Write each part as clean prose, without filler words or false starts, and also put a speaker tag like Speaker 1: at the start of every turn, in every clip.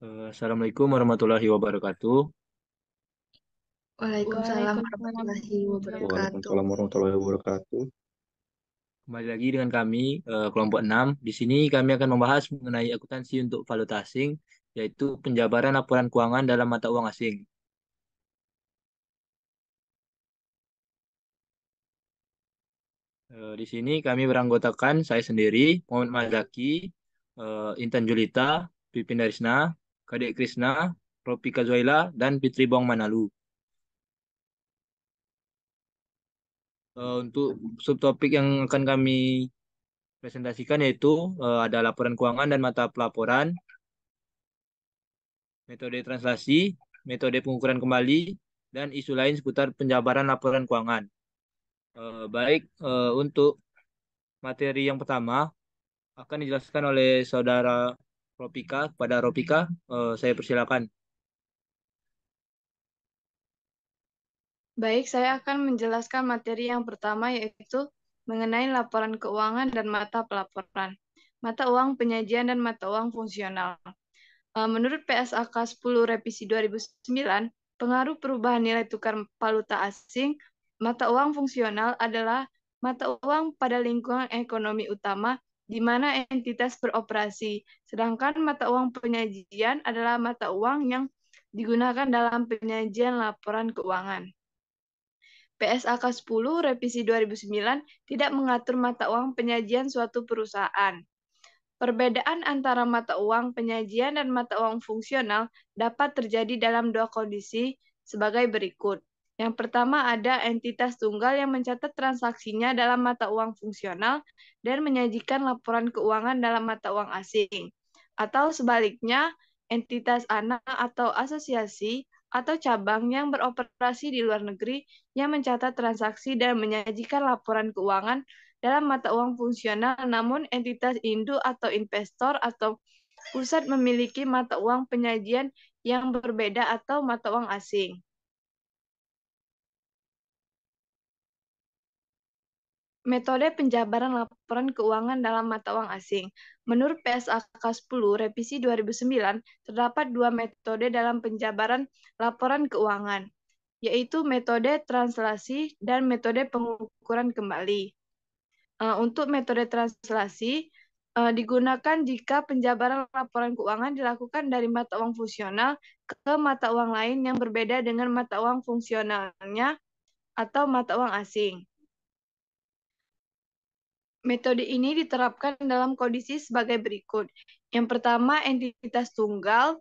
Speaker 1: Assalamualaikum warahmatullahi wabarakatuh.
Speaker 2: Waalaikumsalam
Speaker 3: Waalaikumsalam
Speaker 2: warahmatullahi
Speaker 3: warahmatullahi
Speaker 2: wabarakatuh.
Speaker 1: Waalaikumsalam warahmatullahi wabarakatuh. Kembali lagi dengan kami, kelompok 6. Di sini kami akan membahas mengenai akuntansi untuk valuta asing, yaitu penjabaran laporan keuangan dalam mata uang asing. Di sini kami beranggotakan saya sendiri, Muhammad Mazaki, Intan Julita, Pipin Darisna, Kadek Krisna, Ropika Zuaila, dan Fitri Bong Manalu. Untuk subtopik yang akan kami presentasikan yaitu ada laporan keuangan dan mata pelaporan, metode translasi, metode pengukuran kembali, dan isu lain seputar penjabaran laporan keuangan. Untuk materi yang pertama akan dijelaskan oleh saudara Ropika. Kepada Ropika, saya persilakan.
Speaker 3: Baik, saya akan menjelaskan materi yang pertama yaitu mengenai laporan keuangan dan mata pelaporan. Mata uang penyajian dan mata uang fungsional. Menurut PSAK 10 revisi 2009, pengaruh perubahan nilai tukar valuta asing, mata uang fungsional adalah mata uang pada lingkungan ekonomi utama di mana entitas beroperasi, sedangkan mata uang penyajian adalah mata uang yang digunakan dalam penyajian laporan keuangan. PSAK 10 revisi 2009 tidak mengatur mata uang penyajian suatu perusahaan. Perbedaan antara mata uang penyajian dan mata uang fungsional dapat terjadi dalam dua kondisi sebagai berikut. Yang pertama ada entitas tunggal yang mencatat transaksinya dalam mata uang fungsional dan menyajikan laporan keuangan dalam mata uang asing. Atau sebaliknya, entitas anak atau asosiasi atau cabang yang beroperasi di luar negeri yang mencatat transaksi dan menyajikan laporan keuangan dalam mata uang fungsional, namun entitas induk atau investor atau pusat memiliki mata uang penyajian yang berbeda atau mata uang asing. Metode penjabaran laporan keuangan dalam mata uang asing. Menurut PSAK 10 revisi 2009, terdapat dua metode dalam penjabaran laporan keuangan, yaitu metode translasi dan metode pengukuran kembali. Untuk metode translasi digunakan jika penjabaran laporan keuangan dilakukan dari mata uang fungsional ke mata uang lain yang berbeda dengan mata uang fungsionalnya atau mata uang asing. Metode ini diterapkan dalam kondisi sebagai berikut. Yang pertama, entitas tunggal.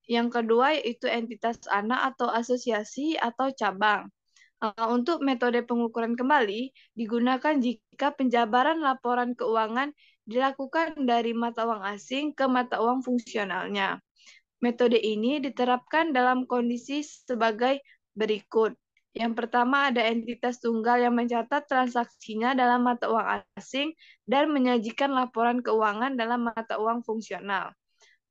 Speaker 3: Yang kedua, yaitu entitas anak atau asosiasi atau cabang. Untuk metode pengukuran kembali digunakan jika penjabaran laporan keuangan dilakukan dari mata uang asing ke mata uang fungsionalnya. Metode ini diterapkan dalam kondisi sebagai berikut. Yang pertama ada entitas tunggal yang mencatat transaksinya dalam mata uang asing dan menyajikan laporan keuangan dalam mata uang fungsional.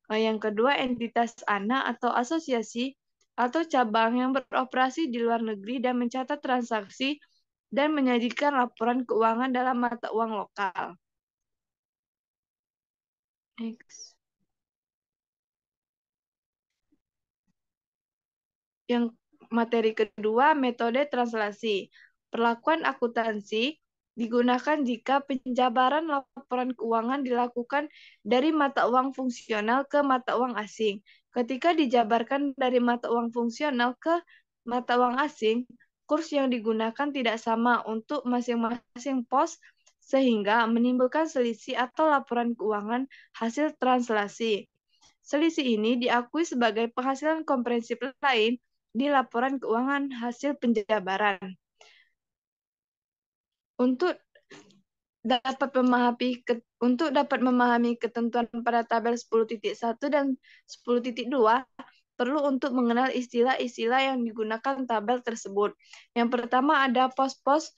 Speaker 3: Yang kedua, entitas anak atau asosiasi atau cabang yang beroperasi di luar negeri dan mencatat transaksi dan menyajikan laporan keuangan dalam mata uang lokal. Next. Yang materi kedua, metode translasi. Perlakuan akuntansi digunakan jika penjabaran laporan keuangan dilakukan dari mata uang fungsional ke mata uang asing. Ketika dijabarkan dari mata uang fungsional ke mata uang asing, kurs yang digunakan tidak sama untuk masing-masing pos sehingga menimbulkan selisih atau laporan keuangan hasil translasi. Selisih ini diakui sebagai penghasilan komprehensif lain di laporan keuangan hasil penjabaran. Untuk dapat memahami ketentuan pada tabel 10.1 dan 10.2 perlu untuk mengenal istilah-istilah yang digunakan tabel tersebut. Yang pertama ada pos-pos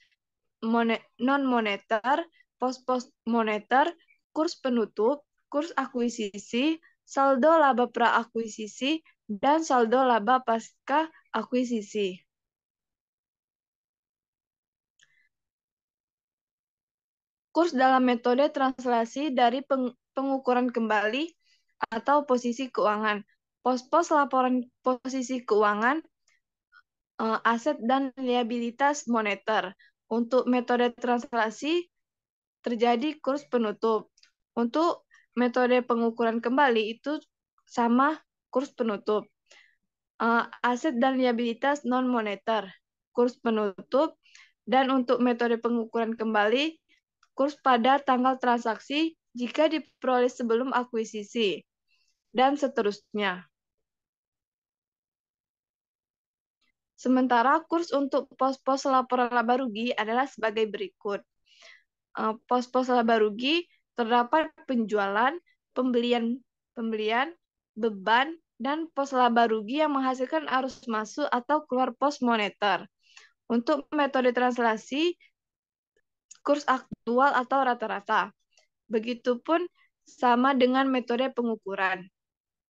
Speaker 3: non-moneter, pos-pos moneter, kurs penutup, kurs akuisisi, saldo laba pra-akuisisi, dan saldo laba pasca akuisisi. Kurs dalam metode translasi dari pengukuran kembali atau posisi keuangan. Pos-pos laporan posisi keuangan, aset dan liabilitas moneter. Untuk metode translasi terjadi kurs penutup. Untuk metode pengukuran kembali itu sama kurs penutup. Aset dan liabilitas non moneter, kurs penutup, dan untuk metode pengukuran kembali kurs pada tanggal transaksi jika diperoleh sebelum akuisisi, dan seterusnya. Sementara kurs untuk pos-pos laporan laba rugi adalah sebagai berikut. Pos-pos laba rugi terdapat penjualan, pembelian, beban, dan pos laba rugi yang menghasilkan arus masuk atau keluar pos moneter. Untuk metode translasi, kurs aktual atau rata-rata. Begitupun sama dengan metode pengukuran.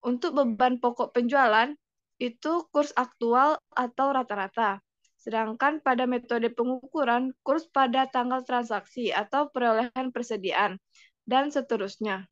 Speaker 3: Untuk beban pokok penjualan, itu kurs aktual atau rata-rata. Sedangkan pada metode pengukuran, kurs pada tanggal transaksi atau perolehan persediaan, dan seterusnya.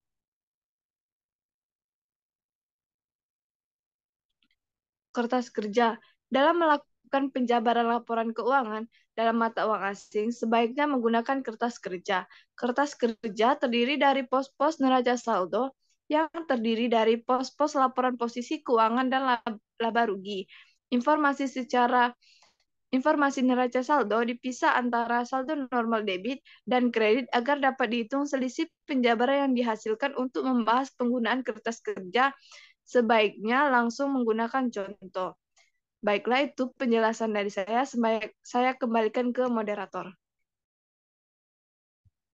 Speaker 3: Kertas kerja. Dalam melakukan penjabaran laporan keuangan dalam mata uang asing, sebaiknya menggunakan kertas kerja. Kertas kerja terdiri dari pos-pos neraca saldo yang terdiri dari pos-pos laporan posisi keuangan dan laba rugi. Informasi neraca saldo dipisah antara saldo normal debit dan kredit agar dapat dihitung selisih penjabaran yang dihasilkan. Untuk membahas penggunaan kertas kerja, sebaiknya langsung menggunakan contoh. Baiklah, itu penjelasan dari saya. Saya kembalikan ke moderator.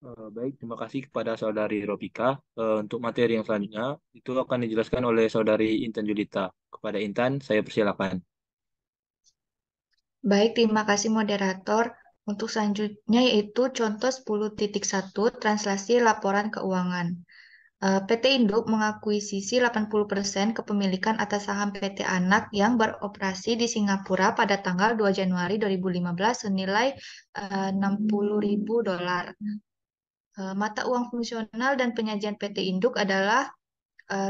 Speaker 1: Baik, terima kasih kepada Saudari Robika. Untuk materi yang selanjutnya, itu akan dijelaskan oleh Saudari Intan Julita. Kepada Intan, saya persilakan.
Speaker 2: Baik, terima kasih moderator. Untuk selanjutnya yaitu contoh 10.1 translasi laporan keuangan. PT Induk mengakuisisi 80% kepemilikan atas saham PT Anak yang beroperasi di Singapura pada tanggal 2 Januari 2015 senilai $60.000. Mata uang fungsional dan penyajian PT Induk adalah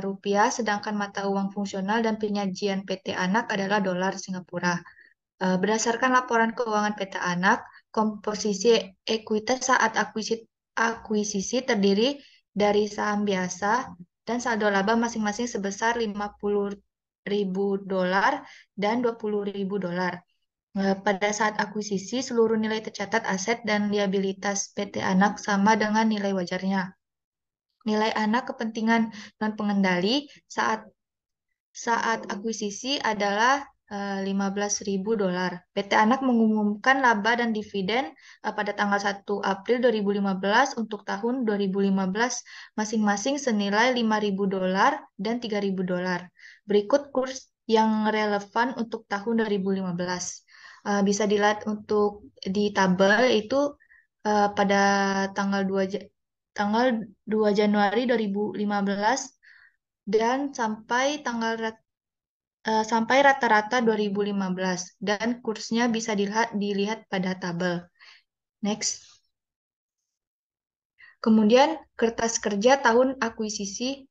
Speaker 2: rupiah, sedangkan mata uang fungsional dan penyajian PT Anak adalah dolar Singapura. Berdasarkan laporan keuangan PT Anak, komposisi ekuitas saat akuisisi terdiri dari saham biasa dan saldo laba masing-masing sebesar $50.000 dan $20.000. Pada saat akuisisi, seluruh nilai tercatat aset dan liabilitas PT Anak sama dengan nilai wajarnya. Nilai anak kepentingan non-pengendali saat akuisisi adalah $15.000. PT Anak mengumumkan laba dan dividen pada tanggal 1 April 2015 untuk tahun 2015 masing-masing senilai $5.000 dan $3.000. Berikut kurs yang relevan untuk tahun 2015. Bisa dilihat untuk di tabel itu pada tanggal 2 Januari 2015 dan sampai rata-rata 2015 dan kursnya bisa dilihat pada tabel. Next. Kemudian kertas kerja tahun akuisisi.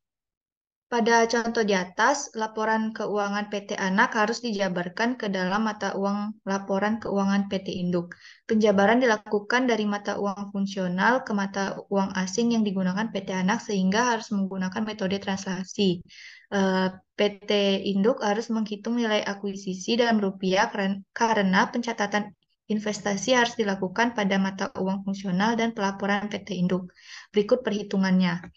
Speaker 2: Pada contoh di atas, laporan keuangan PT Anak harus dijabarkan ke dalam mata uang laporan keuangan PT Induk. Penjabaran dilakukan dari mata uang fungsional ke mata uang asing yang digunakan PT Anak sehingga harus menggunakan metode translasi. PT Induk harus menghitung nilai akuisisi dalam rupiah karena pencatatan investasi harus dilakukan pada mata uang fungsional dan pelaporan PT Induk. Berikut perhitungannya.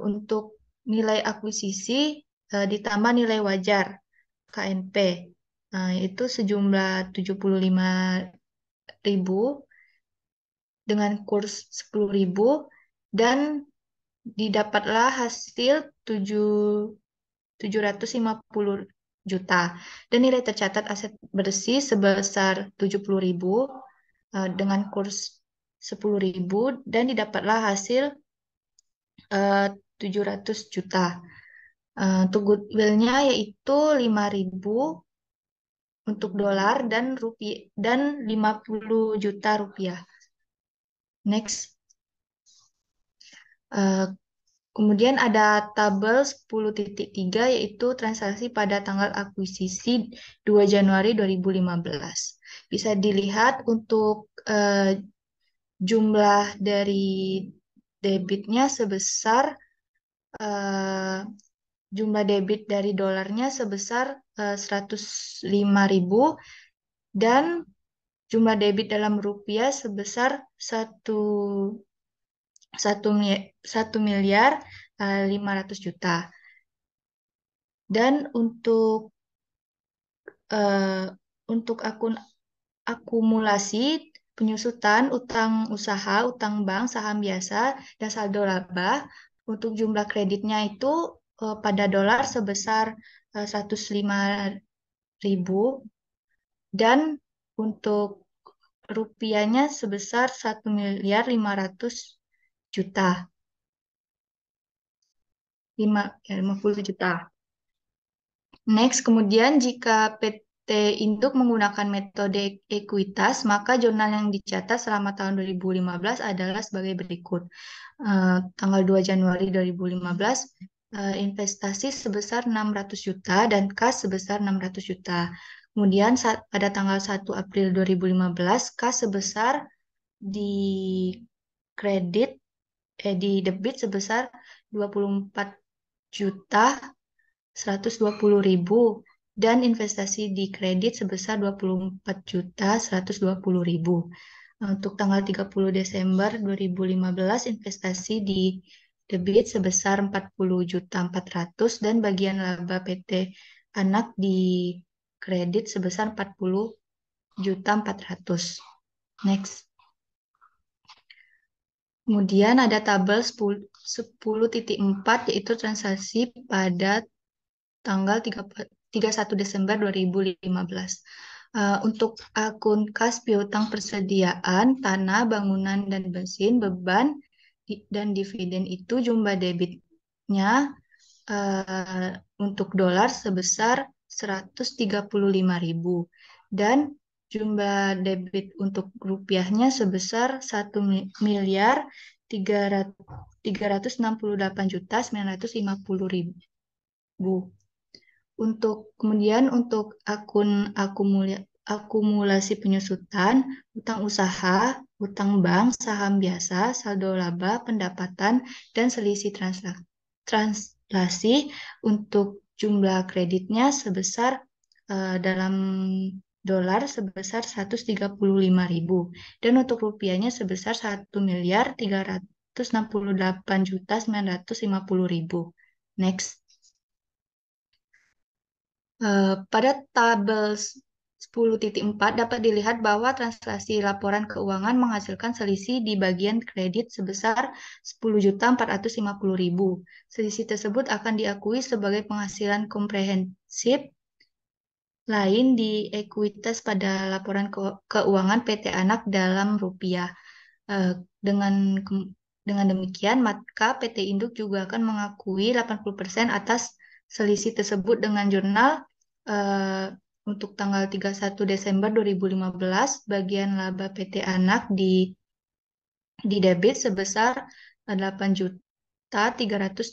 Speaker 2: Untuk nilai akuisisi ditambah nilai wajar KNP itu sejumlah 75.000 dengan kurs 10.000 dan didapatlah hasil 750 juta dan nilai tercatat aset bersih sebesar 70.000 dengan kurs 10.000 dan didapatlah hasil 700 juta. Untuk goodwill-nya yaitu 5.000 untuk dolar dan rupiah dan 50 juta rupiah. Next. Kemudian ada tabel 10.3 yaitu transaksi pada tanggal akuisisi 2 Januari 2015. Bisa dilihat untuk jumlah dari debitnya sebesar jumlah debit dari dolarnya sebesar 105.000 dan jumlah debit dalam rupiah sebesar 1 miliar 500 juta. Dan untuk akun akumulasi penyusutan utang usaha, utang bank, saham biasa, dan saldo laba untuk jumlah kreditnya itu pada dolar sebesar 105.000 dan untuk rupiahnya sebesar 1 miliar 500 juta. 50 juta. Next, kemudian jika PT Induk menggunakan metode ekuitas, maka jurnal yang dicatat selama tahun 2015 adalah sebagai berikut. Tanggal 2 Januari 2015, investasi sebesar 600 juta dan kas sebesar 600 juta. Kemudian pada tanggal 1 April 2015, kas sebesar di kredit, di debit sebesar 24 juta 120.000 dan investasi di kredit sebesar 24 juta 120.000. Untuk tanggal 30 Desember 2015 investasi di debit sebesar 40 juta 400 dan bagian laba PT Anak di kredit sebesar 40 juta 400. Next. Kemudian ada tabel 10.4 yaitu transaksi pada tanggal 31 Desember 2015. Untuk akun kas piutang persediaan, tanah, bangunan, dan bensin, beban, dan dividen itu jumlah debitnya untuk dolar sebesar 135.000 dan jumlah debit untuk rupiahnya sebesar 1.368.950.000. Kemudian untuk akun akumulasi penyusutan, utang usaha, utang bank, saham biasa, saldo laba, pendapatan, dan selisih translasi untuk jumlah kreditnya sebesar dalam dolar sebesar 135.000 dan untuk rupiahnya sebesar 1.368.950.000. Next. Pada tabel 10.4 dapat dilihat bahwa transaksi laporan keuangan menghasilkan selisih di bagian kredit sebesar 10.450.000. Selisih tersebut akan diakui sebagai penghasilan komprehensif lain di ekuitas pada laporan keuangan PT Anak dalam rupiah. Dengan demikian, maka PT Induk juga akan mengakui 80% atas selisih tersebut dengan jurnal untuk tanggal 31 Desember 2015, bagian laba PT Anak di debit sebesar 8.360.000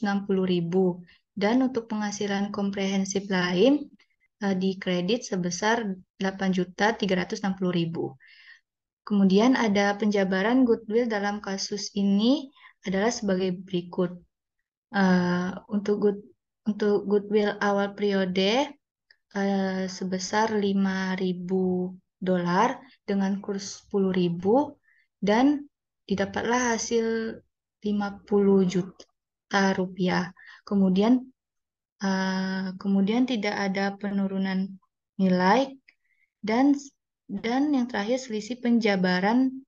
Speaker 2: dan untuk penghasilan komprehensif lain di kredit sebesar 8.360.000. Kemudian ada penjabaran goodwill dalam kasus ini adalah sebagai berikut. Untuk goodwill awal periode sebesar 5.000 dolar dengan kurs 10.000 dan didapatlah hasil 50 juta rupiah. Kemudian tidak ada penurunan nilai dan yang terakhir selisih penjabaran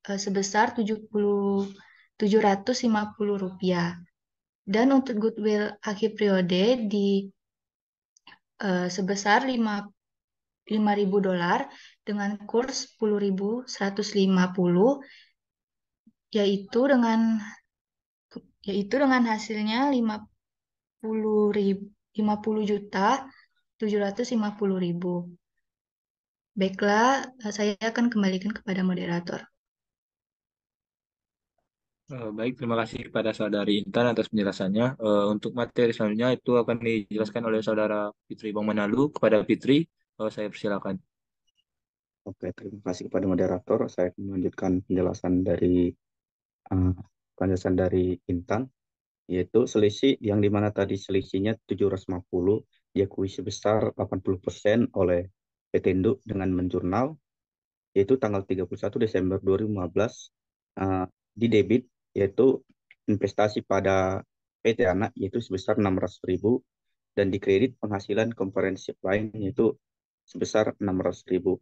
Speaker 2: sebesar 750 rupiah. Dan untuk goodwill akhir periode sebesar 5.000 dolar dengan kurs 10.150 yaitu dengan hasilnya 50 juta 750.000. Baiklah, saya akan kembalikan kepada moderator.
Speaker 1: Baik, terima kasih kepada Saudari Intan atas penjelasannya. Untuk materi selanjutnya itu akan dijelaskan oleh Saudara Fitri Bang Manalu. Kepada Fitri, saya persilakan.
Speaker 4: Oke, terima kasih kepada moderator. Saya akan melanjutkan eh, penjelasan dari Intan, yaitu selisih yang dimana tadi selisihnya 750 diakui sebesar 80% oleh PT Induk dengan menjurnal, yaitu tanggal 31 Desember 2015, di debit, yaitu investasi pada PT Anak, yaitu sebesar 600.000, dan di kredit penghasilan komprehensif lain, yaitu sebesar 600.000.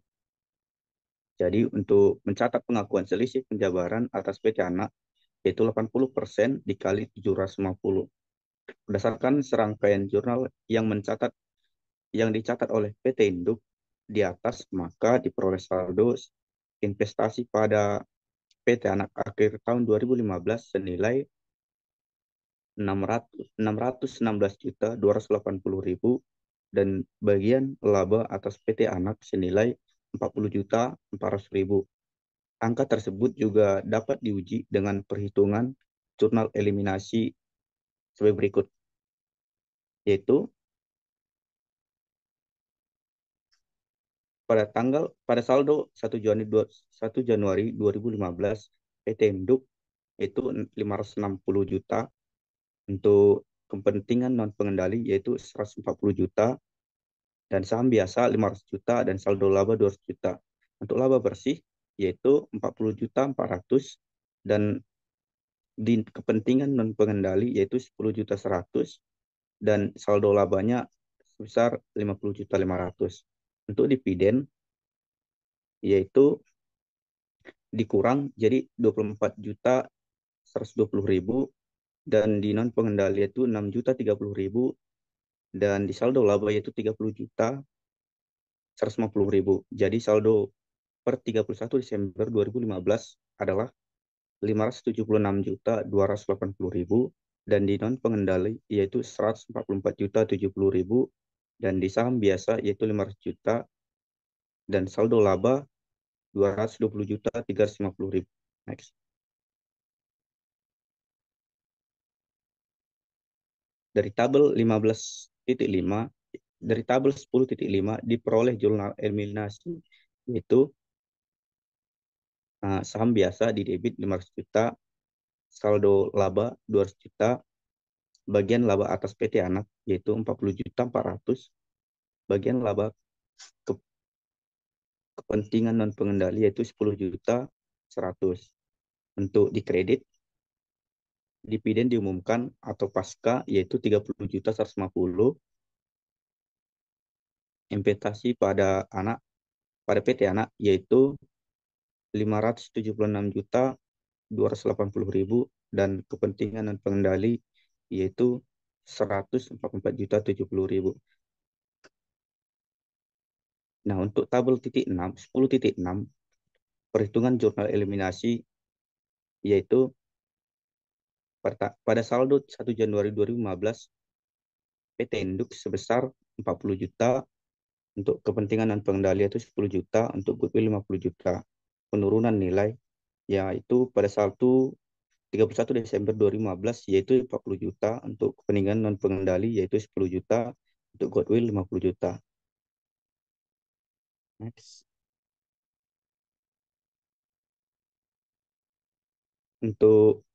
Speaker 4: Jadi untuk mencatat pengakuan selisih penjabaran atas PT Anak, yaitu 80% dikali 750. Berdasarkan serangkaian jurnal yang dicatat oleh PT Induk di atas, maka diperoleh saldo investasi pada PT Anak akhir tahun 2015 senilai 616.280.000, dan bagian laba atas PT Anak senilai 40.400.000. Angka tersebut juga dapat diuji dengan perhitungan jurnal eliminasi sebagai berikut, yaitu pada saldo 1 Januari 2015 PT Induk itu 560 juta, untuk kepentingan non pengendali yaitu 140 juta, dan saham biasa 500 juta, dan saldo laba 200 juta. Untuk laba bersih yaitu 40 juta 400, dan di kepentingan non pengendali yaitu 10 juta 100, dan saldo labanya sebesar 50 juta 500. Untuk dividen yaitu dikurang jadi 24 juta 120.000, dan di non pengendali itu 6 juta 30.000, dan di saldo laba yaitu 30 juta 150.000. Jadi saldo per 31 Desember 2015 adalah 576 juta 280.000, dan di non pengendali yaitu 144 juta 70.000, dan di saham biasa yaitu 500 juta, dan saldo laba 220 juta 350.000. Next. Dari tabel 15.5, dari tabel 10.5 diperoleh jurnal eliminasi, yaitu saham biasa di debit 500 juta, saldo laba 200 juta, bagian laba atas PT Anak yaitu 40 juta 400, bagian laba ke kepentingan non pengendali yaitu 10 juta 100. Untuk di kredit, dividen diumumkan atau pasca yaitu 30 juta 150, investasi pada PT Anak yaitu 576 juta 280.000, dan kepentingan non pengendali yaitu 144 juta 70.000. Nah, untuk tabel 10.6 perhitungan jurnal eliminasi, yaitu pada saldo 1 Januari 2015 PT Induk sebesar 40 juta, untuk kepentingan non pengendali itu 10 juta, untuk goodwill 50 juta. Penurunan nilai yaitu pada saldo 31 Desember 2015 yaitu 40 juta, untuk kepentingan non pengendali yaitu 10 juta, untuk goodwill 50 juta. Next. Untuk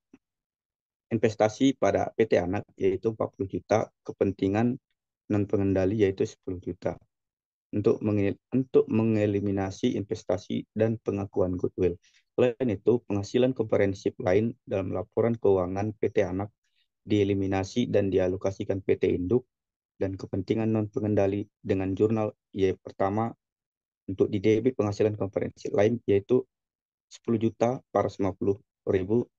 Speaker 4: investasi pada PT Anak yaitu 40 juta, kepentingan non pengendali yaitu 10 juta. Untuk mengeliminasi investasi dan pengakuan goodwill. Selain itu, penghasilan komprehensif lain dalam laporan keuangan PT Anak dieliminasi dan dialokasikan PT Induk dan kepentingan non pengendali dengan jurnal pertama. Untuk di debit penghasilan komprehensif lain yaitu 10 juta 450.000.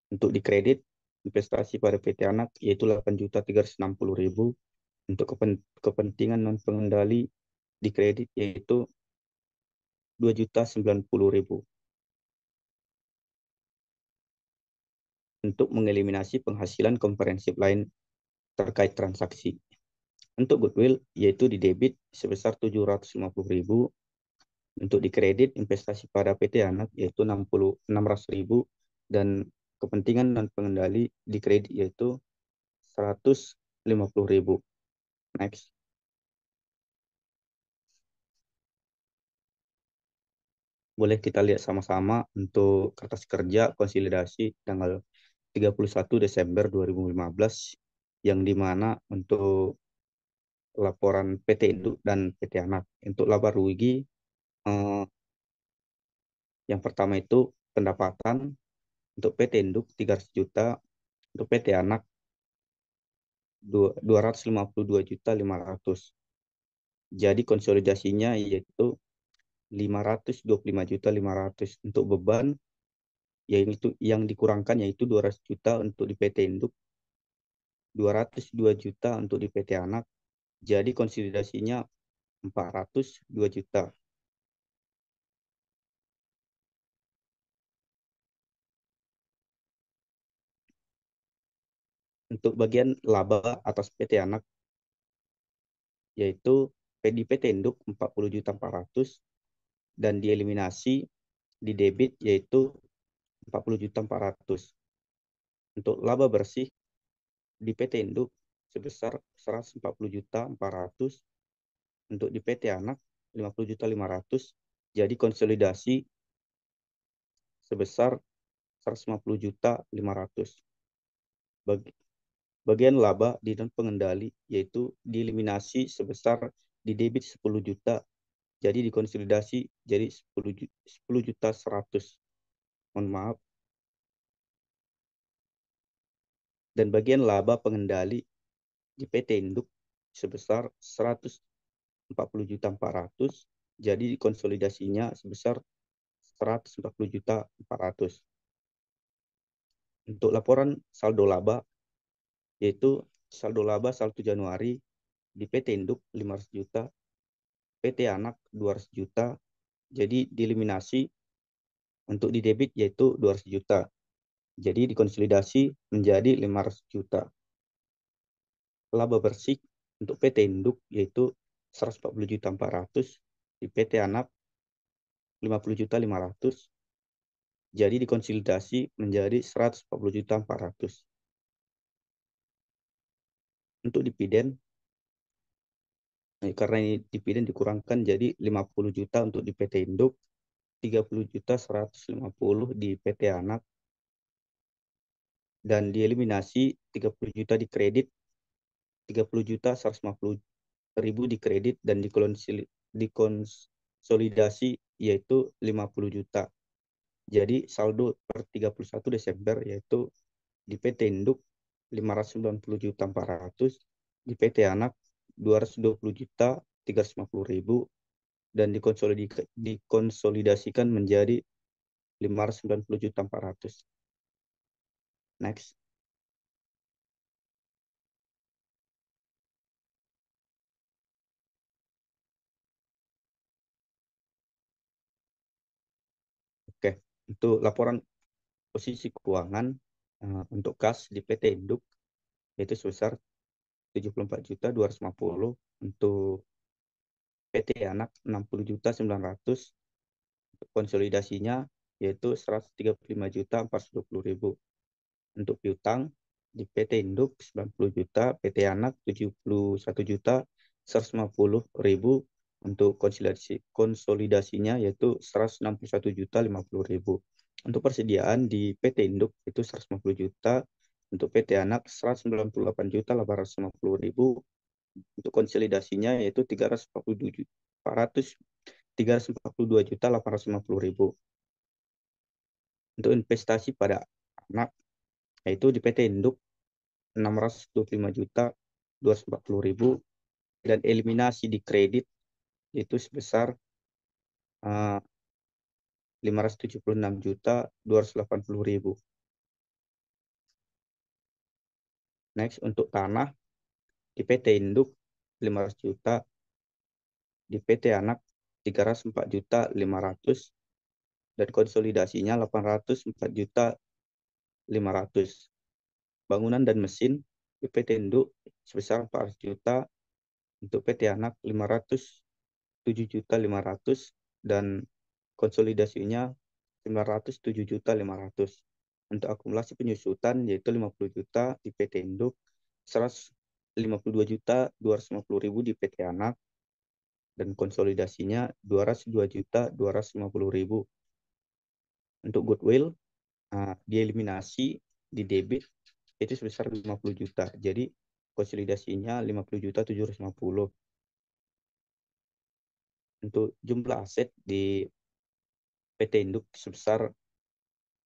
Speaker 4: Untuk di kredit investasi pada PT Anak yaitu 8 juta 360.000. Untuk kepentingan non pengendali di kredit yaitu 2 juta 90.000. Untuk mengeliminasi penghasilan komprehensif lain terkait transaksi. Untuk goodwill yaitu di debit sebesar 750.000. Untuk di kredit investasi pada PT Anak yaitu 600.000, dan kepentingan non pengendali di kredit yaitu 150.000. Next. Boleh kita lihat sama-sama untuk kertas kerja konsolidasi tanggal 31 Desember 2015 yang dimana untuk laporan PT Induk dan PT Anak. Untuk laba rugi yang pertama itu pendapatan untuk PT Induk 300 juta, untuk PT Anak 252.500.000. Jadi konsolidasinya yaitu 525.500.000. Untuk beban yaitu yang dikurangkan yaitu 200 juta untuk di PT Induk, 202 juta untuk di PT Anak. Jadi konsolidasinya 402 juta. Untuk bagian laba atas PT Anak yaitu di PT Induk 40.400.000 dan dieliminasi di debit yaitu 40.400.000. Untuk laba bersih di PT Induk sebesar 140.400.000, untuk di PT Anak 50.500.000. Jadi konsolidasi sebesar 150.500.000. Bagian laba di non pengendali yaitu dieliminasi sebesar di debit 10 juta. Jadi dikonsolidasi jadi 10 juta 100. Mohon maaf. Dan bagian laba pengendali di PT Induk sebesar 140.400.000. Jadi konsolidasinya sebesar 140.400.000. Untuk laporan saldo laba yaitu saldo laba 1 Januari di PT Induk 500 juta, PT Anak 200 juta. Jadi dieliminasi untuk di debit yaitu 200 juta. Jadi dikonsolidasi menjadi 500 juta. Laba bersih untuk PT Induk yaitu 140.400.000, di PT Anak 50.500.000. Jadi dikonsolidasi menjadi 140.400.000. Untuk dividen, karena ini dividen dikurangkan jadi 50 juta untuk di PT Induk, 30 juta 150 di PT Anak, dan dieliminasi 30 juta di kredit, 30 juta 150.000 di kredit, dan dikonsolidasi yaitu 50 juta. Jadi saldo per 31 Desember yaitu di PT Induk 590.400.000, di PT Anak 220 juta 350.000, dan dikonsolidasikan menjadi 590.400.000. Next. Oke, untuk laporan posisi keuangan untuk kas di PT Induk yaitu sebesar 74.250.000, untuk PT Anak 60.900.000, konsolidasinya yaitu 135.420.000. Untuk piutang di PT Induk 90 juta, PT Anak 71 juta 150.000, untuk konsolidasinya yaitu 161 juta 50.000. Untuk persediaan di PT Induk itu 150 juta, untuk PT Anak 198 juta 850.000, untuk konsolidasinya yaitu 342 juta 850.000. Untuk investasi pada anak yaitu di PT Induk 625 juta 240.000, dan eliminasi di kredit itu sebesar 576 juta 280.000. Next, untuk tanah di PT Induk 500 juta, di PT Anak 304 juta 500, dan konsolidasinya 804 juta 500. Bangunan dan mesin di PT Induk sebesar 400 juta, untuk PT Anak 507 juta 500, dan konsolidasinya 907 juta 500. untuk akumulasi penyusutan yaitu 50 juta di PT Induk, 152 juta 250.000 di PT Anak, dan konsolidasinya 202 juta 250.000. Untuk goodwill dieliminasi di debit itu sebesar 50 juta. Jadi konsolidasinya 50 juta 750. Untuk jumlah aset di PT Induk sebesar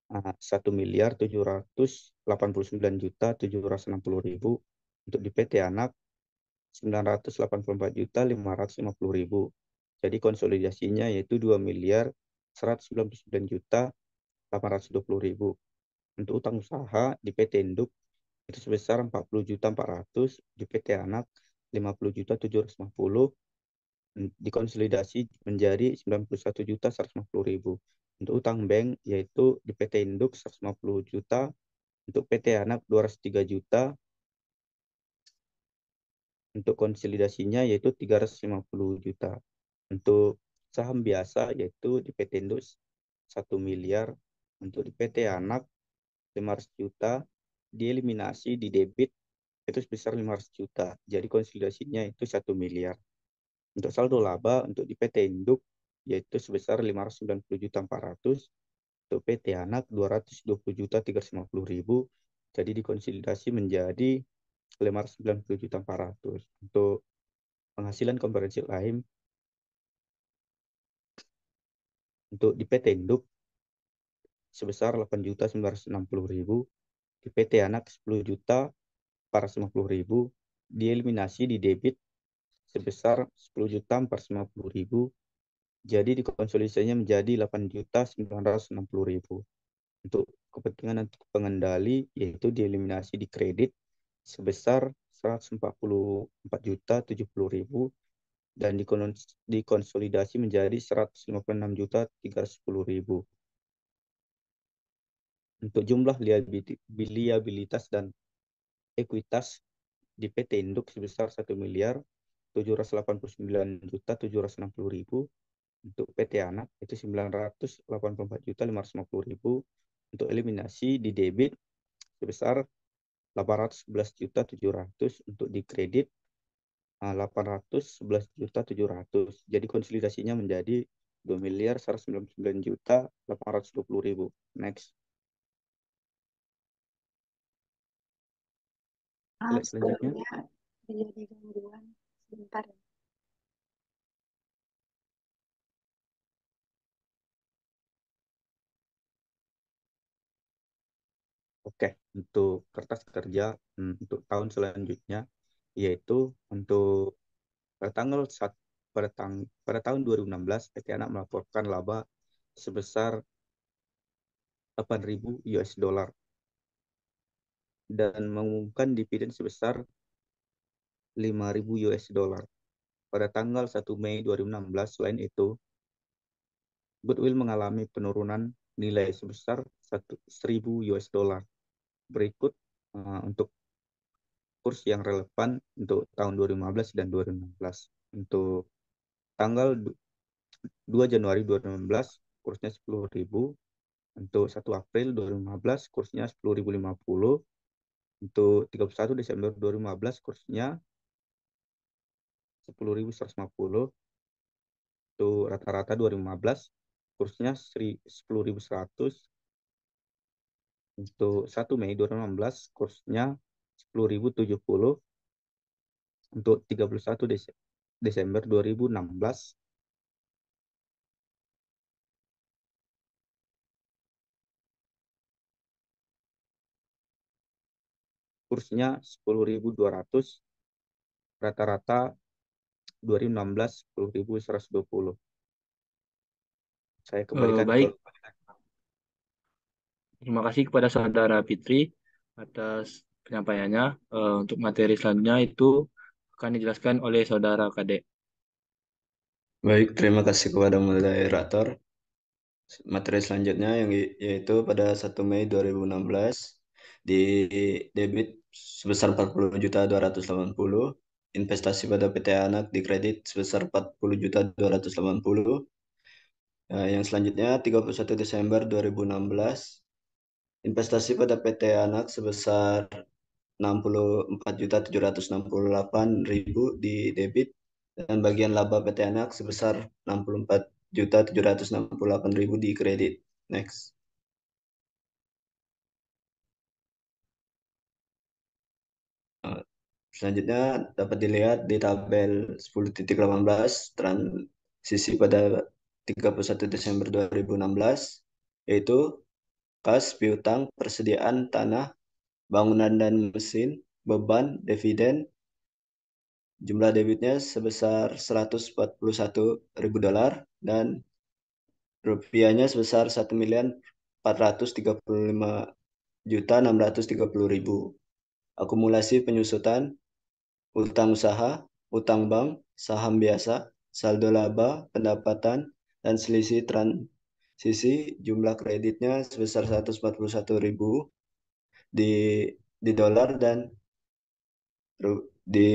Speaker 4: 1.789.760.000. Untuk di PT Anak 984.550.000. Jadi konsolidasinya yaitu 2.199.820.000. Untuk utang usaha di PT Induk itu sebesar 40.400.000, di PT Anak 50.750.000, dikonsolidasi menjadi 91.150.000. Untuk utang bank yaitu di PT Induk 150 juta, untuk PT Anak 203 juta, untuk konsolidasinya yaitu 350 juta. Untuk saham biasa yaitu di PT Induk 1 miliar, untuk di PT Anak 500 juta, dieliminasi di debit itu sebesar 500 juta. Jadi konsolidasinya itu 1 miliar. Untuk saldo laba untuk di PT Induk yaitu sebesar 590.400.000, untuk PT Anak 220.350.000. Jadi dikonsolidasi menjadi 590.400.000. Untuk penghasilan komprehensif lain untuk di PT Induk sebesar 8.960.000, di PT Anak 10.450.000, dieliminasi di debit sebesar 10.450.000. Jadi dikonsolidasinya menjadi 8.960.000. Untuk kepentingan untuk pengendali yaitu dieliminasi di kredit sebesar 144.070.000 dan dikonsolidasi menjadi 156.310.000. Untuk jumlah liabilitas dan ekuitas di PT Induk sebesar 1.789.760.000, untuk PT Anak itu 984.550.000, untuk eliminasi di debit sebesar 811.700.000, untuk di kredit 811.700.000. Jadi konsolidasinya menjadi 2.199.820.000. Next. Slide selanjutnya.
Speaker 5: Terjadi gangguan sebentar ya.
Speaker 4: Oke, untuk kertas kerja untuk tahun selanjutnya yaitu untuk pada tanggal pada tahun 2016 PT Anak melaporkan laba sebesar 8.000 US dollar dan mengumumkan dividen sebesar 5.000 US dollar. Pada tanggal 1 Mei 2016, selain itu, goodwill mengalami penurunan nilai sebesar 1.000 US dollar. Berikut untuk kurs yang relevan untuk tahun 2015 dan 2016. Untuk tanggal 2 Januari 2016, kursnya 10.000. Untuk 1 April 2015, kursnya 10.050. Untuk 31 Desember 2015, kursnya 10.150. Untuk rata-rata 2015, kursnya 10.100. Untuk 1 Mei 2016, kursnya 10.070. Untuk 31 Desember 2016, kursnya 10.200. Rata-rata 2016 10.120. Saya kembalikan
Speaker 1: Baik,
Speaker 4: ke
Speaker 1: terima kasih kepada Saudara Fitri atas penyampaiannya. Untuk materi selanjutnya itu akan dijelaskan oleh Saudara Kadek.
Speaker 6: Baik, terima kasih kepada moderator. Materi selanjutnya yaitu pada 1 Mei 2016 di debit sebesar 40.280.000, investasi pada PT Anak di kredit sebesar 40.280.000. Yang selanjutnya 31 Desember 2016 investasi pada PT Anak sebesar 64.768.000 di debit, dan bagian laba PT Anak sebesar 64.768.000 di kredit. Next. Selanjutnya dapat dilihat di tabel 10.18 transisi pada 31 Desember 2016, yaitu kas piutang, persediaan tanah, bangunan dan mesin, beban, dividen. Jumlah debitnya sebesar 141.000 dolar dan rupiahnya sebesar 1.435.630.000. Akumulasi penyusutan utang usaha, utang bank, saham biasa, saldo laba, pendapatan, dan selisih transisi. Jumlah kreditnya sebesar 141.000 di dolar dan di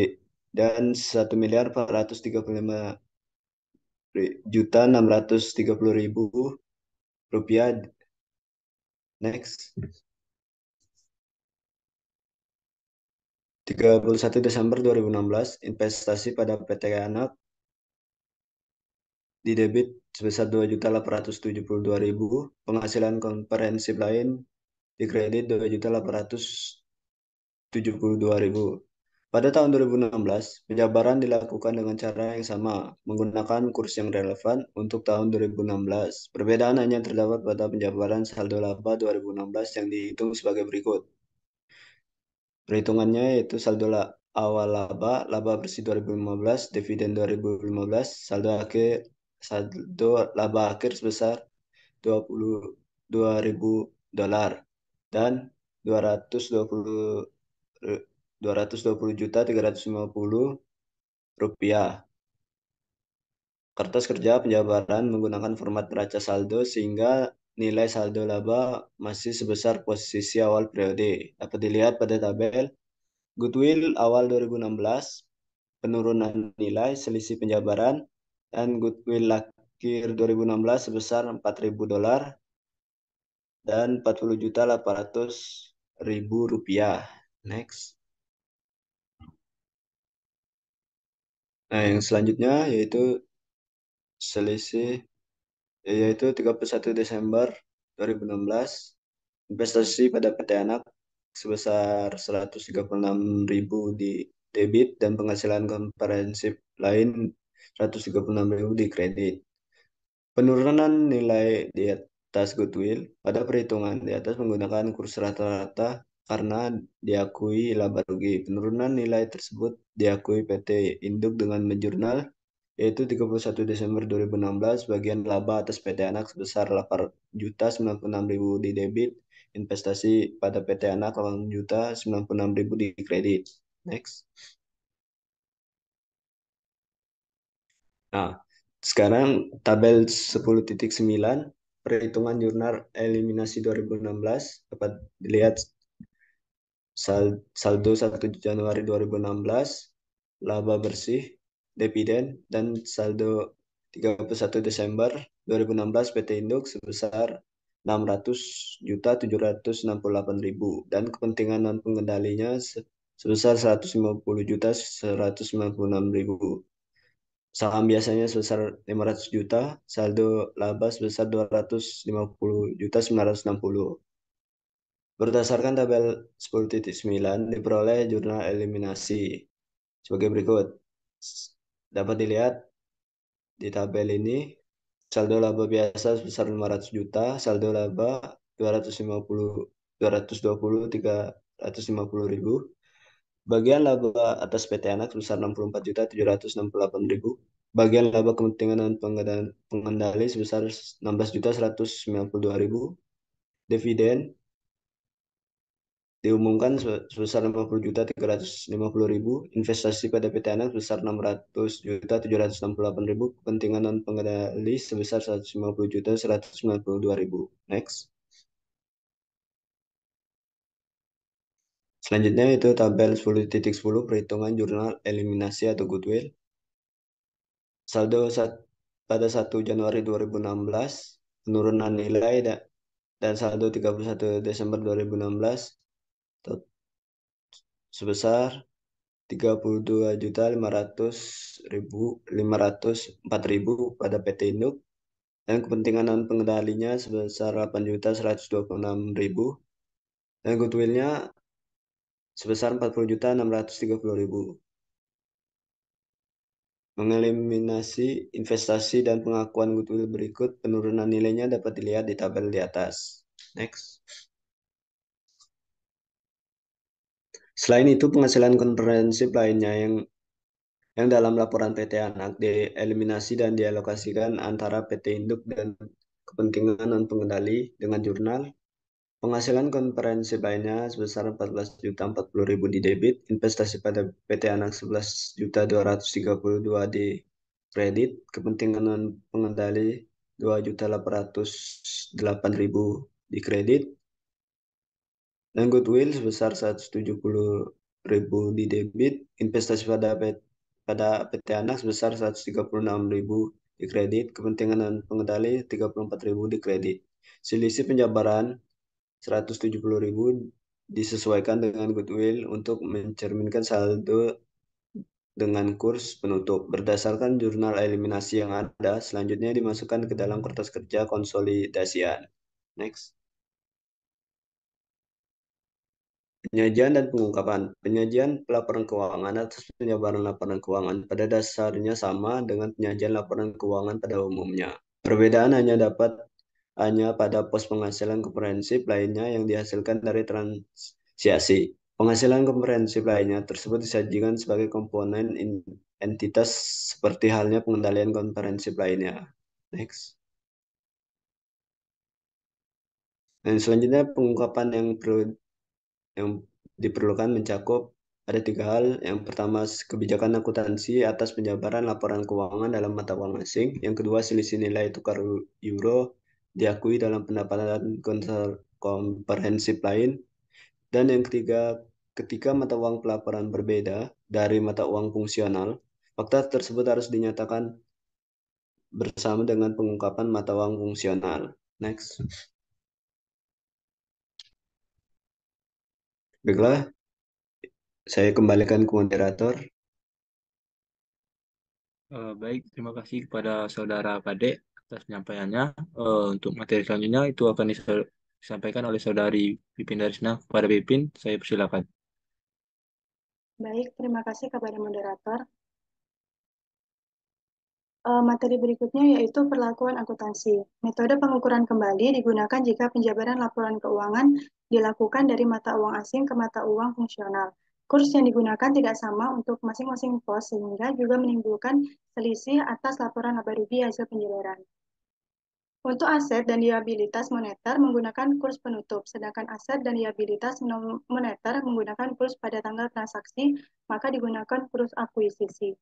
Speaker 6: dan 1.435.630.000 rupiah. Next. 31 Desember 2016, investasi pada PT Anak di debit sebesar 2.872.000, penghasilan komprehensif lain di kredit 2.872.000. Pada tahun 2016, penjabaran dilakukan dengan cara yang sama, menggunakan kurs yang relevan untuk tahun 2016. Perbedaan hanya terdapat pada penjabaran saldo laba 2016 yang dihitung sebagai berikut. Perhitungannya yaitu saldo awal laba, laba bersih 2015, dividen 2015, saldo laba akhir sebesar 22.000 dolar dan 220.350 rupiah. Kertas kerja penjabaran menggunakan format neraca saldo sehingga nilai saldo laba masih sebesar posisi awal periode. Dapat dilihat pada tabel goodwill awal 2016, penurunan nilai selisih penjabaran, dan goodwill akhir 2016 sebesar 4.000 dolar dan 40.800.000 rupiah. Next. Nah, yang selanjutnya yaitu selisih, yaitu 31 Desember 2016, investasi pada PT Anak sebesar 136.000 di debit dan penghasilan komprehensif lain 136.000 di kredit. Penurunan nilai di atas goodwill pada perhitungan di atas menggunakan kurs rata-rata karena diakui laba rugi. Penurunan nilai tersebut diakui PT Induk dengan menjurnal, yaitu 31 Desember 2016, bagian laba atas PT Anak sebesar 8.096.000 di debit, investasi pada PT Anak 8.096.000 di kredit. Next. Nah, sekarang tabel 10.9, perhitungan jurnal eliminasi 2016, dapat dilihat saldo 1 Januari 2016, laba bersih, dividen, dan saldo 31 Desember 2016 PT Induk sebesar 600.768.000 dan kepentingan non pengendalinya sebesar 150.196.000. Saham biasanya sebesar 500 juta, saldo laba sebesar 250.960. Berdasarkan tabel 10.9 diperoleh jurnal eliminasi sebagai berikut. Dapat dilihat di tabel ini, saldo laba biasa sebesar 500 juta, saldo laba 220.350.000, bagian laba atas PT Anak sebesar 64.768.000, bagian laba kepentingan dan pengendali sebesar 16.192.000, dividen diumumkan sebesar 50.350.000, investasi pada PT Anak sebesar 600.768.000, kepentingan non pengendali sebesar 150.192.000. Next. Selanjutnya itu tabel 10.10 perhitungan jurnal eliminasi atau goodwill. Saldo pada 1 Januari 2016, penurunan nilai dan saldo 31 Desember 2016 sebesar 32.504.000 pada PT Induk, dan kepentingan non pengendalinya sebesar 8.126.000, dan goodwill-nya sebesar 40.630.000. Mengeliminasi investasi dan pengakuan goodwill berikut, penurunan nilainya dapat dilihat di tabel di atas. Next. Selain itu, penghasilan komprehensif lainnya yang dalam laporan PT Anak dieliminasi dan dialokasikan antara PT Induk dan kepentingan non pengendali dengan jurnal. Penghasilan komprehensif lainnya sebesar 14.040.000 di debit, investasi pada PT Anak 11.232 di kredit, kepentingan non pengendali 2.808.000 di kredit, dan goodwill sebesar 170.000 di debit, investasi pada PT Anak sebesar 136.000 di kredit, kepentingan non pengendali 34.000 di kredit. Selisih penjabaran 170.000 disesuaikan dengan goodwill untuk mencerminkan saldo dengan kurs penutup. Berdasarkan jurnal eliminasi yang ada, selanjutnya dimasukkan ke dalam kertas kerja konsolidasian. Next. Penyajian dan pengungkapan. Penyajian laporan keuangan atas penjabaran laporan keuangan pada dasarnya sama dengan penyajian laporan keuangan pada umumnya. Perbedaan hanya pada pos penghasilan komprehensif lainnya yang dihasilkan dari transaksi. Penghasilan komprehensif lainnya tersebut disajikan sebagai komponen entitas seperti halnya pengendalian komprehensif lainnya. Next. Dan selanjutnya pengungkapan yang diperlukan mencakup ada 3 hal. Yang pertama, kebijakan akuntansi atas penjabaran laporan keuangan dalam mata uang asing. Yang kedua, selisih nilai tukar euro diakui dalam pendapatan komprehensif lain. Dan yang ketiga, ketika mata uang pelaporan berbeda dari mata uang fungsional, fakta tersebut harus dinyatakan bersama dengan pengungkapan mata uang fungsional. Next. Baiklah, saya kembalikan ke moderator.
Speaker 1: Baik, terima kasih kepada saudara Kade atas penyampaiannya. Untuk materi selanjutnya itu akan disampaikan oleh saudari Pipin Darisna. Kepada Pipin, saya persilakan.
Speaker 5: Baik, terima kasih kepada moderator. Materi berikutnya yaitu perlakuan akuntansi. Metode pengukuran kembali digunakan jika penjabaran laporan keuangan dilakukan dari mata uang asing ke mata uang fungsional. Kurs yang digunakan tidak sama untuk masing-masing pos sehingga juga menimbulkan selisih atas laporan laba rugi hasil penjabaran. Untuk aset dan liabilitas moneter menggunakan kurs penutup, sedangkan aset dan liabilitas moneter menggunakan kurs pada tanggal transaksi, maka digunakan kurs akuisisi.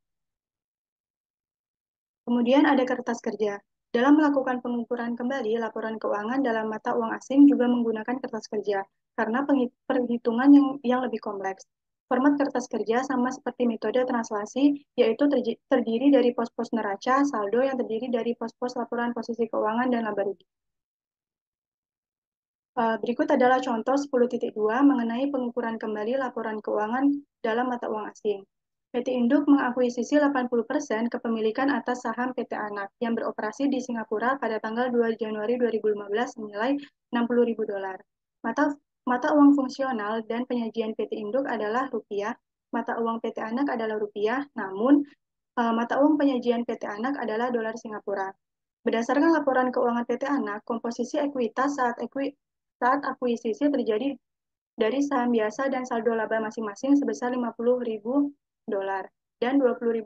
Speaker 5: Kemudian ada kertas kerja. Dalam melakukan pengukuran kembali laporan keuangan dalam mata uang asing juga menggunakan kertas kerja, karena perhitungan yang lebih kompleks. Format kertas kerja sama seperti metode translasi, yaitu terdiri dari pos-pos neraca, saldo yang terdiri dari pos-pos laporan posisi keuangan dan laba rugi. Berikut adalah contoh 10.2 mengenai pengukuran kembali laporan keuangan dalam mata uang asing. PT Induk mengakuisisi 80% kepemilikan atas saham PT Anak yang beroperasi di Singapura pada tanggal 2 Januari 2015 senilai $60.000. Mata uang fungsional dan penyajian PT Induk adalah rupiah, mata uang PT Anak adalah rupiah, namun mata uang penyajian PT Anak adalah dolar Singapura. Berdasarkan laporan keuangan PT Anak, komposisi ekuitas saat akuisisi terjadi dari saham biasa dan saldo laba masing-masing sebesar $50.000 dan $20.000.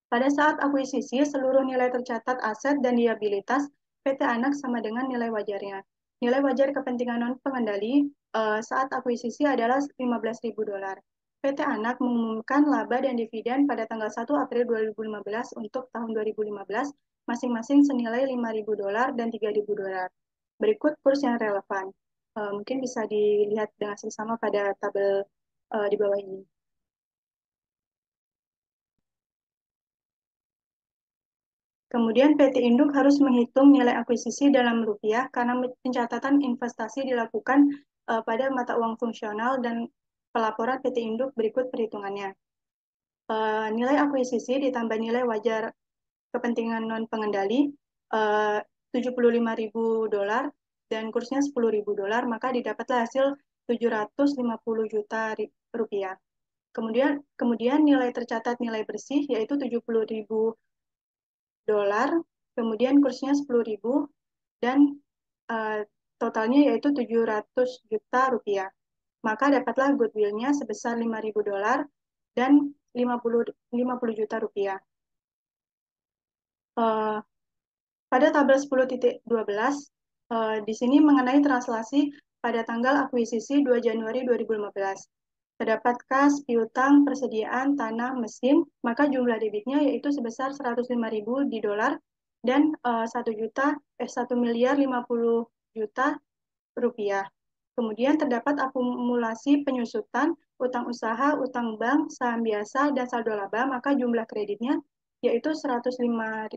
Speaker 5: Pada saat akuisisi, seluruh nilai tercatat aset dan liabilitas PT Anak sama dengan nilai wajarnya. Nilai wajar kepentingan non pengendali saat akuisisi adalah $15.000. PT Anak mengumumkan laba dan dividen pada tanggal 1 April 2015 untuk tahun 2015 masing-masing senilai $5.000 dan $3.000. Berikut kurs yang relevan. Mungkin bisa dilihat dengan seksama pada tabel di bawah ini. Kemudian PT Induk harus menghitung nilai akuisisi dalam rupiah karena pencatatan investasi dilakukan pada mata uang fungsional dan pelaporan PT Induk berikut perhitungannya. Nilai akuisisi ditambah nilai wajar kepentingan non pengendali $75.000 dan kursnya $10.000, maka didapatlah hasil 750 juta rupiah. Kemudian nilai tercatat nilai bersih yaitu $70.000, kemudian kursnya 10.000 dan totalnya yaitu 700 juta rupiah. Maka dapatlah goodwill-nya sebesar $5.000 dan 50 juta rupiah. Pada tabel 10.12, di sini mengenai translasi pada tanggal akuisisi 2 Januari 2015. Terdapat kas, piutang, persediaan, tanah, mesin, maka jumlah debitnya yaitu sebesar 105.000 di dolar dan 1 miliar 50 juta rupiah. Kemudian terdapat akumulasi penyusutan, utang usaha, utang bank, saham biasa, dan saldo laba, maka jumlah kreditnya yaitu 105.000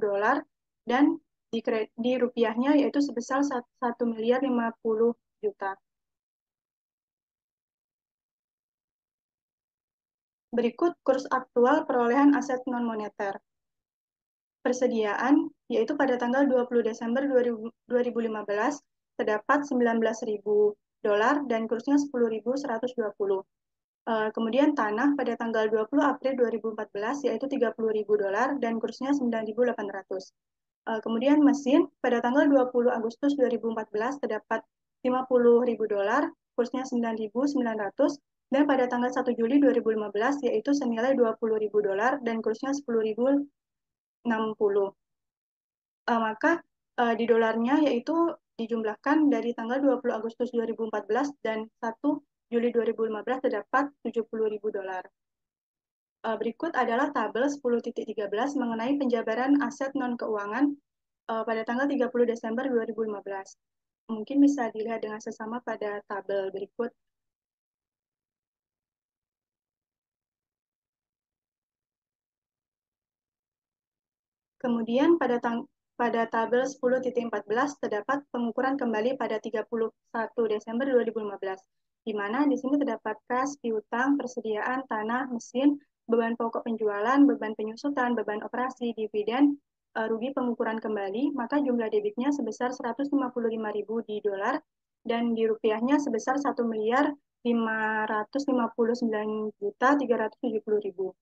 Speaker 5: dolar dan di rupiahnya yaitu sebesar 1 miliar 50 juta. Berikut kurs aktual perolehan aset non-moneter. Persediaan, yaitu pada tanggal 20 Desember 2015, terdapat 19.000 dolar dan kursnya 10.120. Kemudian tanah pada tanggal 20 April 2014, yaitu 30.000 dolar dan kursnya 9.800. Kemudian mesin pada tanggal 20 Agustus 2014 terdapat 50.000 dolar, kursnya 9.900, dan pada tanggal 1 Juli 2015 yaitu senilai 20.000 dolar dan kursnya 10.060. Maka di dolarnya yaitu dijumlahkan dari tanggal 20 Agustus 2014 dan 1 Juli 2015 terdapat 70.000 dolar. Berikut adalah tabel 10.13 mengenai penjabaran aset non-keuangan pada tanggal 30 Desember 2015. Mungkin bisa dilihat dengan sesama pada tabel berikut. Kemudian pada tabel 10.14 terdapat pengukuran kembali pada 31 Desember 2015, di mana di sini terdapat kas, piutang, persediaan, tanah, mesin, beban pokok penjualan, beban penyusutan, beban operasi, dividen, rugi pengukuran kembali, maka jumlah debitnya sebesar 155.000 di dolar dan di rupiahnya sebesar 1.559.370.000.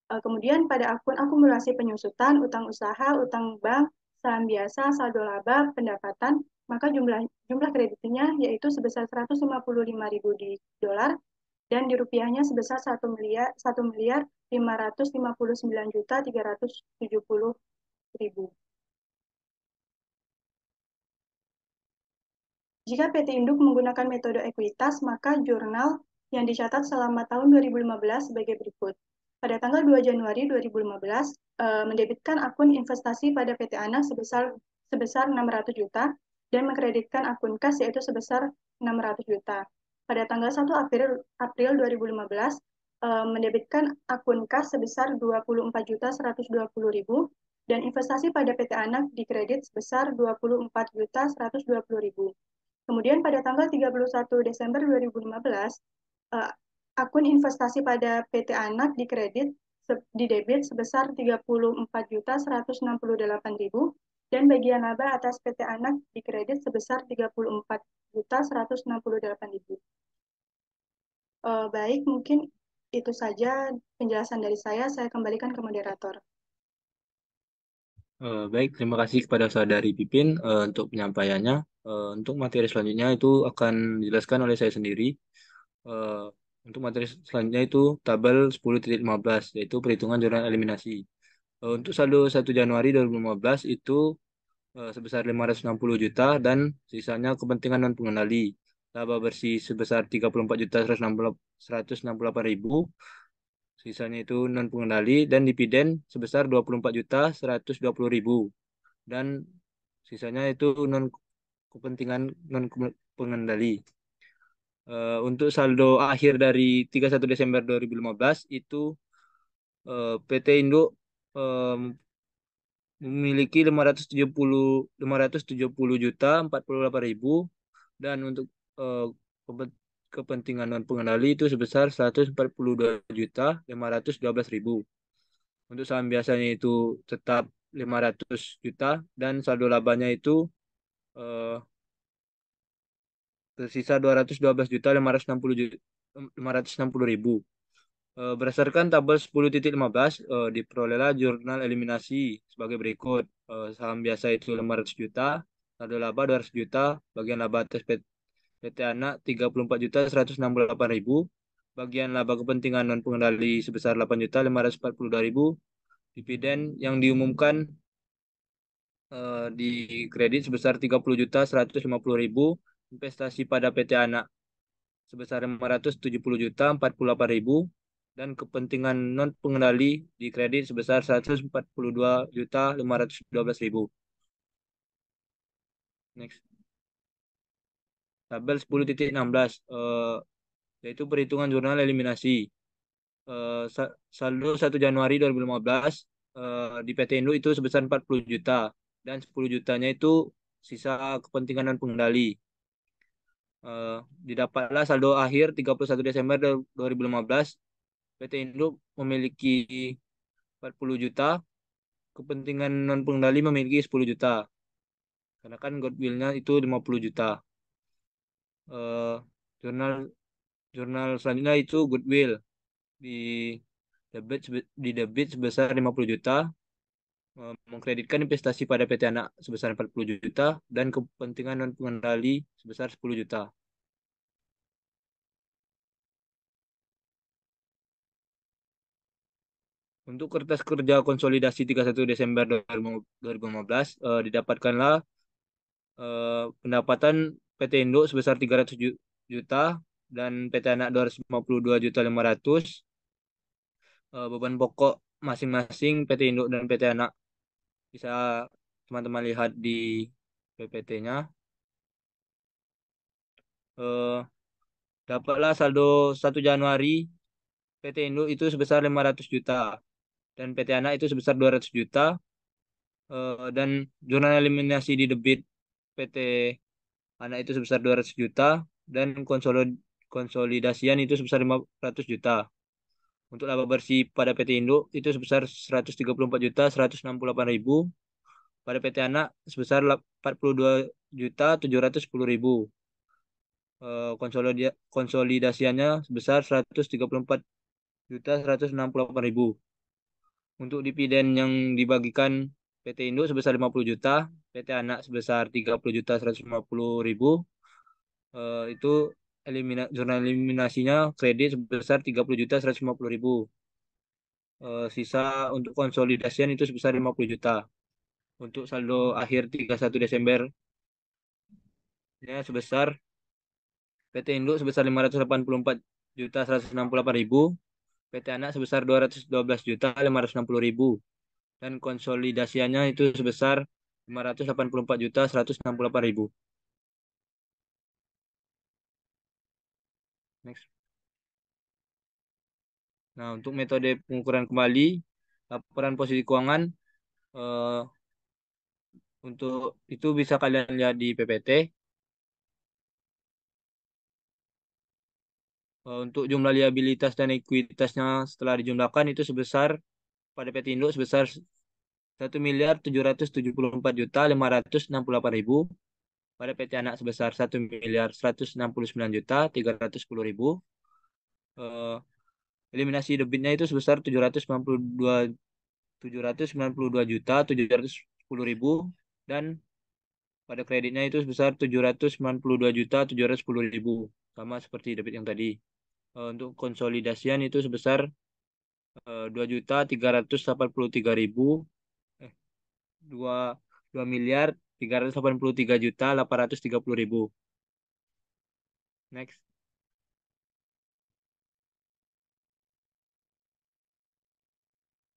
Speaker 5: Kemudian pada akun akumulasi penyusutan, utang usaha, utang bank, saham biasa, saldo laba, pendapatan, maka jumlah kreditnya yaitu sebesar 155.000 di dolar dan di rupiahnya sebesar 1.559.370.000. Jika PT Induk menggunakan metode ekuitas, maka jurnal yang dicatat selama tahun 2015 sebagai berikut. Pada tanggal 2 Januari 2015, mendebitkan akun investasi pada PT Anak sebesar 600 juta dan mengkreditkan akun kas yaitu sebesar 600 juta. Pada tanggal 1 April 2015, mendebitkan akun kas sebesar 24.120.000 dan investasi pada PT Anak dikredit sebesar 24.120.000. Kemudian pada tanggal 31 Desember 2015, akun investasi pada PT Anak di debit sebesar 34.168.000 dan bagian laba atas PT Anak di kredit sebesar 34.168.000. Baik, mungkin itu saja penjelasan dari saya. Saya kembalikan ke moderator.
Speaker 1: Baik, terima kasih kepada Saudari Pipin untuk penyampaiannya. Untuk materi selanjutnya itu akan dijelaskan oleh saya sendiri. Eh, untuk materi selanjutnya itu tabel 10.15 yaitu perhitungan jurnal eliminasi. Untuk saldo 1 Januari 2015 itu sebesar 560 juta dan sisanya kepentingan non pengendali. Laba bersih sebesar 34.168.000, sisanya itu non pengendali dan dividen sebesar 24.120.000 dan sisanya itu non kepentingan non pengendali. Untuk saldo akhir dari 31 Desember 2015 itu PT Induk memiliki 570 juta 48.000, dan untuk eh, kepentingan non pengendali itu sebesar 142 juta 512.000. Untuk saham biasanya itu tetap 500 juta, dan saldo labanya itu eh, tersisa 212 juta 560.000. Berdasarkan tabel 10.15, diperolehlah jurnal eliminasi sebagai berikut. Saham biasa itu 500 juta, saldo laba 200 juta, bagian laba atas PT Anak 34 juta 168.000, bagian laba kepentingan non pengendali sebesar 8 juta 542.000, dividen yang diumumkan di kredit sebesar 30 juta 150.000, investasi pada PT Anak sebesar 570 juta 48.000, dan kepentingan non pengendali di kredit sebesar 142 juta 512.000. Next. Tabel 10.16, yaitu perhitungan jurnal eliminasi. Saldo 1 Januari 2015 di PT Indo itu sebesar 40 juta, dan 10 jutanya itu sisa kepentingan non pengendali. Didapatlah saldo akhir 31 Desember 2015, PT Indo memiliki 40 juta, kepentingan non pengendali memiliki 10 juta. Karena kan goodwill-nya itu 50 juta. Eh, jurnal jurnal selanjutnya itu goodwill di debit sebesar 50 juta, mengkreditkan investasi pada PT Anak sebesar 40 juta, dan kepentingan non pengendali sebesar 10 juta. Untuk kertas kerja konsolidasi 31 Desember 2015, didapatkanlah pendapatan PT Indo sebesar 300 juta, dan PT Anak 252 juta 500. Beban pokok masing-masing PT Induk dan PT Anak bisa teman-teman lihat di PPT-nya. Dapatlah saldo 1 Januari PT Induk itu sebesar 500 juta, dan PT Anak itu sebesar 200 juta. Dan jurnal eliminasi di debit PT Anak itu sebesar 200 juta, dan konsolidasian itu sebesar 500 juta. Untuk laba bersih pada PT Indo itu sebesar 134 juta 168.000, pada PT Anak sebesar 42 juta 710.000. Konsolidasiannya sebesar 134 juta 168.000. Untuk dividen yang dibagikan PT Indo sebesar 50 juta, PT Anak sebesar 30 juta 150.000. Itu jurnal eliminasinya kredit sebesar 30 juta 150.000. Sisa untuk konsolidasian itu sebesar 50 juta. Untuk saldo akhir 31 Desember sebesar PT Induk sebesar 584 juta 168.000, PT Anak sebesar 212 juta 560.000, dan konsolidasiannya itu sebesar 584 juta 168.000. Next. Nah, untuk metode pengukuran kembali laporan posisi keuangan, eh, untuk itu bisa kalian lihat di PPT. Untuk jumlah liabilitas dan ekuitasnya setelah dijumlahkan itu sebesar pada PT Indo sebesar 1.774.568.000, pada PT Anak sebesar 1.169.310.000. Eh, Eliminasi debitnya itu sebesar 792 juta 710.000, dan pada kreditnya itu sebesar 792 juta 710.000, sama seperti debit yang tadi. Untuk konsolidasian itu sebesar 2.383.000, 2.383.830.000. Next.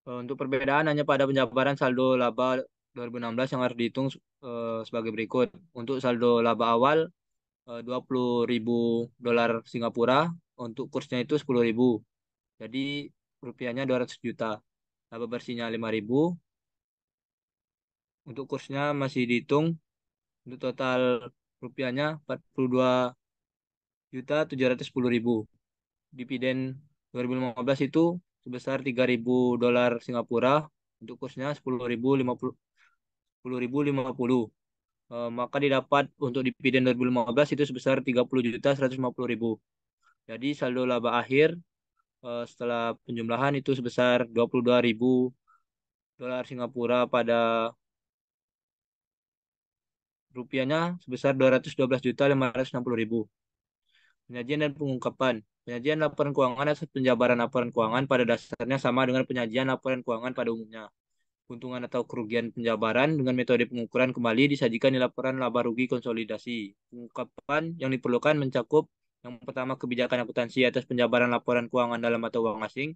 Speaker 1: Untuk perbedaan hanya pada penjabaran saldo laba 2016 yang harus dihitung sebagai berikut. Untuk saldo laba awal 20.000 dolar Singapura, untuk kursnya itu 10.000. Jadi rupiahnya 200 juta. Laba bersihnya 5.000. Untuk kursnya masih dihitung untuk total rupiahnya 42.710.000. Dividen 2015 itu sebesar 3.000 dolar Singapura, untuk kursnya 10.050. Maka didapat untuk dividen 2015 itu sebesar 30.150.000. Jadi saldo laba akhir setelah penjumlahan itu sebesar 22.000 dolar Singapura pada rupiahnya sebesar 212.560.000. Penyajian dan pengungkapan. Penyajian laporan keuangan atas penjabaran laporan keuangan pada dasarnya sama dengan penyajian laporan keuangan pada umumnya. Keuntungan atau kerugian penjabaran dengan metode pengukuran kembali disajikan di laporan laba rugi konsolidasi. Pengungkapan yang diperlukan mencakup yang pertama kebijakan akuntansi atas penjabaran laporan keuangan dalam mata uang asing.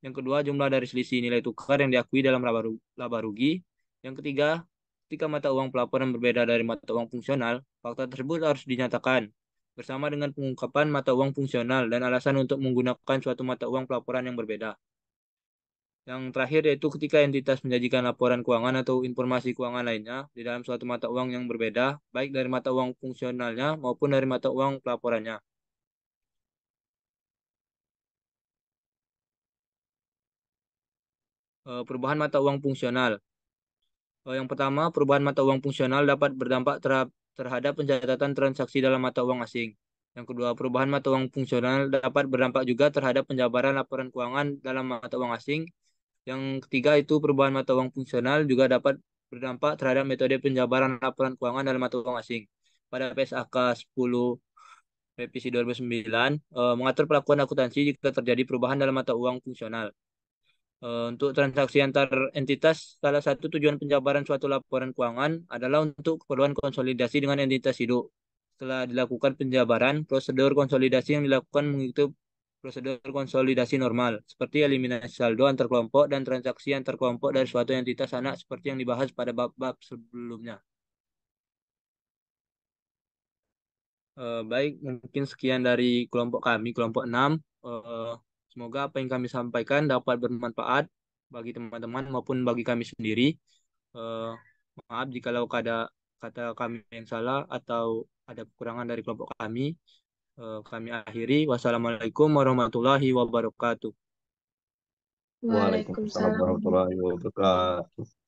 Speaker 1: Yang kedua, jumlah dari selisih nilai tukar yang diakui dalam laba rugi. Yang ketiga, ketika mata uang pelaporan berbeda dari mata uang fungsional, fakta tersebut harus dinyatakan bersama dengan pengungkapan mata uang fungsional dan alasan untuk menggunakan suatu mata uang pelaporan yang berbeda. Yang terakhir yaitu ketika entitas menyajikan laporan keuangan atau informasi keuangan lainnya di dalam suatu mata uang yang berbeda, baik dari mata uang fungsionalnya maupun dari mata uang pelaporannya. Perubahan mata uang fungsional. Yang pertama, perubahan mata uang fungsional dapat berdampak terhadap pencatatan transaksi dalam mata uang asing. Yang kedua, perubahan mata uang fungsional dapat berdampak juga terhadap penjabaran laporan keuangan dalam mata uang asing. Yang ketiga itu perubahan mata uang fungsional juga dapat berdampak terhadap metode penjabaran laporan keuangan dalam mata uang asing. Pada PSAK 10 Revisi 2009 mengatur pelakuan akuntansi jika terjadi perubahan dalam mata uang fungsional. Untuk transaksi antar entitas, salah satu tujuan penjabaran suatu laporan keuangan adalah untuk keperluan konsolidasi dengan entitas hidup. Setelah dilakukan penjabaran, prosedur konsolidasi yang dilakukan mengikuti prosedur konsolidasi normal, seperti eliminasi saldo antar kelompok dan transaksi antar kelompok dari suatu entitas anak seperti yang dibahas pada bab-bab sebelumnya. Baik, mungkin sekian dari kelompok kami, kelompok 6. Eh, Semoga apa yang kami sampaikan dapat bermanfaat bagi teman-teman maupun bagi kami sendiri. Eh, Maaf jikalau ada kata kami yang salah atau ada kekurangan dari kelompok kami. Kami akhiri. Wassalamualaikum warahmatullahi wabarakatuh.
Speaker 6: Waalaikumsalam
Speaker 3: Waalaikumsalam.
Speaker 6: warahmatullahi wabarakatuh.